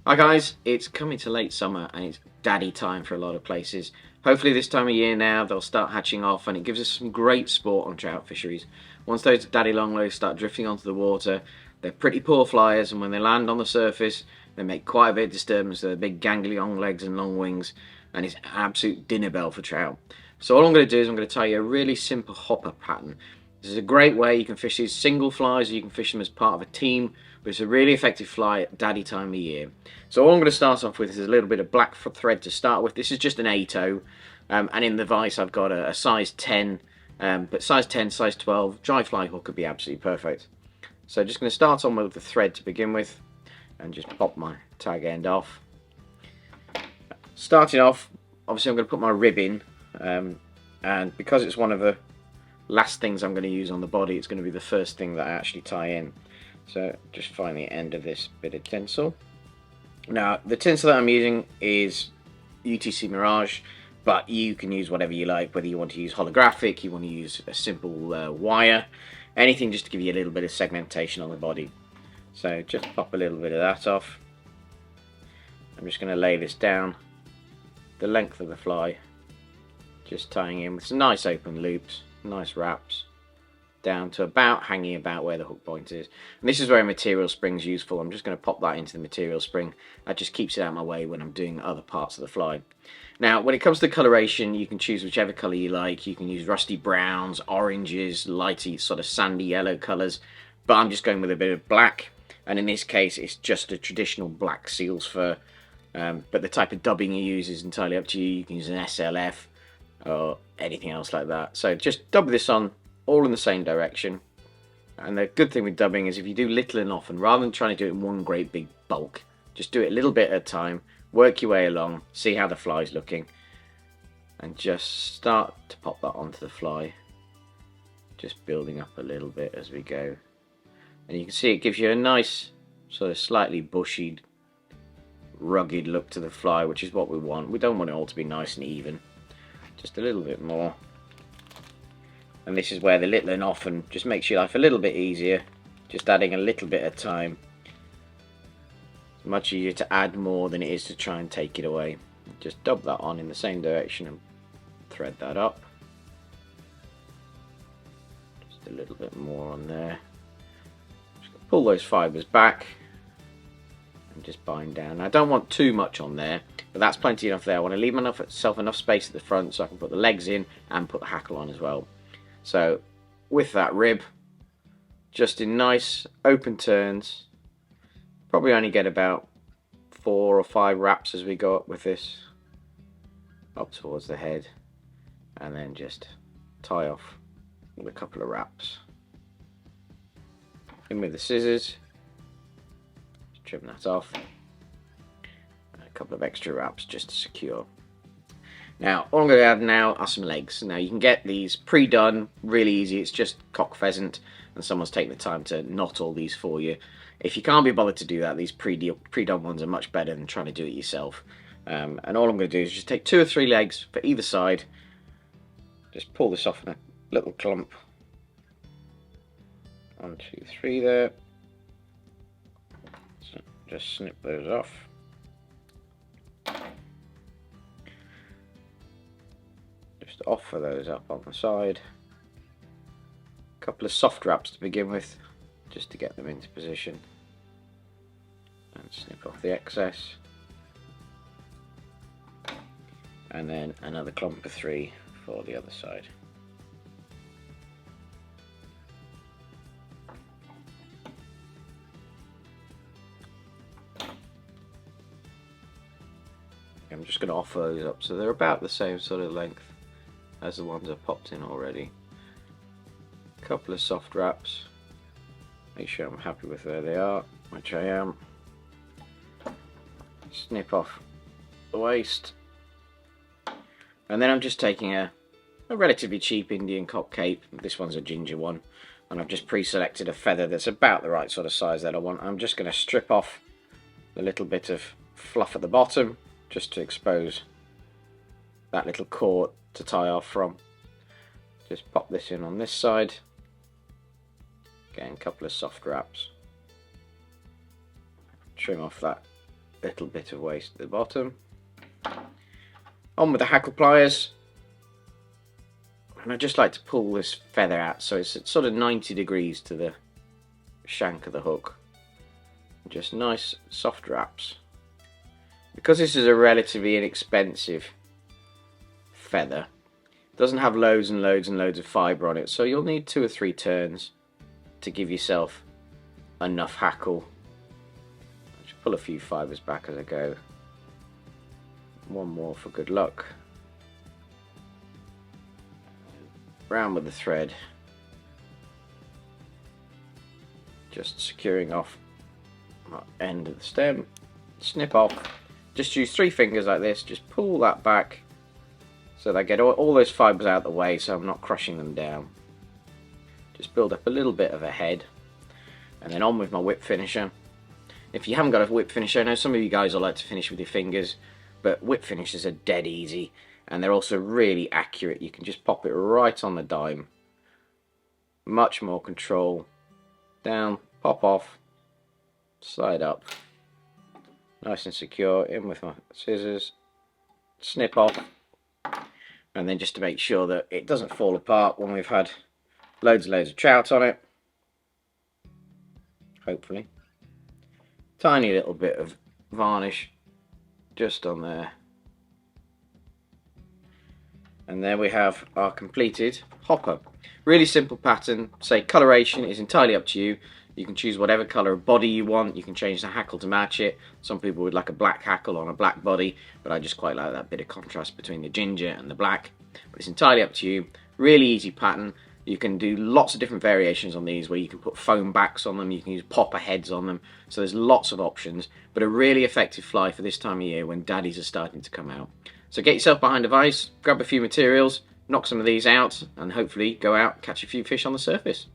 Hi guys, it's coming to late summer and it's daddy time for a lot of places. Hopefully this time of year now they'll start hatching off and it gives us some great sport on trout fisheries. Once those daddy longlegs start drifting onto the water, they're pretty poor flyers, and when they land on the surface they make quite a bit of disturbance. They're big gangly long legs and long wings, and it's an absolute dinner bell for trout. So all I'm going to do is I'm going to tell you a really simple hopper pattern. This is a great way you can fish these single flies, or you can fish them as part of a team, but it's a really effective fly at daddy time of year. So all I'm going to start off with is a little bit of black thread to start with. This is just an 8/0, and in the vise I've got a size 10, but size 10, size 12, dry fly hook would be absolutely perfect. So just going to start on with the thread to begin with, and just pop my tag end off. Starting off, obviously I'm going to put my rib in, and because it's one of the last things I'm going to use on the body, it's going to be the first thing that I actually tie in. So just find the end of this bit of tinsel. Now the tinsel that I'm using is UTC Mirage, but you can use whatever you like, whether you want to use holographic, you want to use a simple wire, anything just to give you a little bit of segmentation on the body. So just pop a little bit of that off. I'm just going to lay this down the length of the fly, just tying in with some nice open loops, nice wraps, down to about hanging about where the hook point is. And this is where a material spring is useful. I'm just going to pop that into the material spring. That just keeps it out of my way when I'm doing other parts of the fly. Now when it comes to coloration, you can choose whichever colour you like. You can use rusty browns, oranges, lighty sort of sandy yellow colours, but I'm just going with a bit of black, and in this case it's just a traditional black seal's fur, but the type of dubbing you use is entirely up to you. You can use an SLF or anything else like that. So just dub this on all in the same direction. And the good thing with dubbing is if you do little and often, rather than trying to do it in one great big bulk, just do it a little bit at a time, work your way along, see how the fly's looking, and just start to pop that onto the fly, just building up a little bit as we go. And you can see it gives you a nice sort of slightly bushy, rugged look to the fly, which is what we want. We don't want it all to be nice and even, just a little bit more. And this is where the little and often just makes your life a little bit easier, just adding a little bit of time. It's much easier to add more than it is to try and take it away. Just dub that on in the same direction and thread that up. Just a little bit more on there. Just pull those fibres back and just bind down. I don't want too much on there, but that's plenty enough there. I want to leave myself enough space at the front so I can put the legs in and put the hackle on as well. So with that rib, just in nice open turns, probably only get about 4 or 5 wraps as we go up with this, up towards the head, and then just tie off with a couple of wraps. In with the scissors, trim that off, and a couple of extra wraps just to secure. Now, all I'm going to add now are some legs. Now, you can get these pre-done, really easy. It's just cock pheasant, and someone's taken the time to knot all these for you. If you can't be bothered to do that, these pre-done ones are much better than trying to do it yourself. And all I'm going to do is just take 2 or 3 legs for either side. Just pull this off in a little clump. 1, 2, 3 there. So just snip those off. Just offer those up on the side. A couple of soft wraps to begin with, just to get them into position. And snip off the excess. And then another clump of 3 for the other side. I'm just going to offer those up so they're about the same sort of length as the ones I've popped in already. A couple of soft wraps, make sure I'm happy with where they are, which I am. Snip off the waist, and then I'm just taking a relatively cheap Indian cock cape. This one's a ginger one, and I've just pre-selected a feather that's about the right sort of size that I want. I'm just going to strip off the little bit of fluff at the bottom, just to expose that little cord to tie off from. Just pop this in on this side. Again, a couple of soft wraps. Trim off that little bit of waste at the bottom. On with the hackle pliers. And I just like to pull this feather out so it's at sort of 90 degrees to the shank of the hook. Just nice soft wraps. Because this is a relatively inexpensive feather, it doesn't have loads and loads and loads of fibre on it, so you'll need 2 or 3 turns to give yourself enough hackle. I'll just pull a few fibres back as I go. One more for good luck. Round with the thread, just securing off my end of the stem, snip off. Just use 3 fingers like this, just pull that back so that I get all those fibres out of the way so I'm not crushing them down. Just build up a little bit of a head, and then on with my whip finisher. If you haven't got a whip finisher, I know some of you guys will like to finish with your fingers, but whip finishers are dead easy. And they're also really accurate. You can just pop it right on the dime. Much more control. Down, pop off, slide up. Nice and secure. In with my scissors. Snip off. And then just to make sure that it doesn't fall apart when we've had loads and loads of trout on it. Hopefully. Tiny little bit of varnish just on there. And there we have our completed hopper. Really simple pattern. Say coloration is entirely up to you. You can choose whatever colour of body you want. You can change the hackle to match it. Some people would like a black hackle on a black body, but I just quite like that bit of contrast between the ginger and the black. But it's entirely up to you. Really easy pattern. You can do lots of different variations on these where you can put foam backs on them, you can use popper heads on them. So there's lots of options, but a really effective fly for this time of year when daddies are starting to come out. So get yourself behind a vise, grab a few materials, knock some of these out, and hopefully go out, catch a few fish on the surface.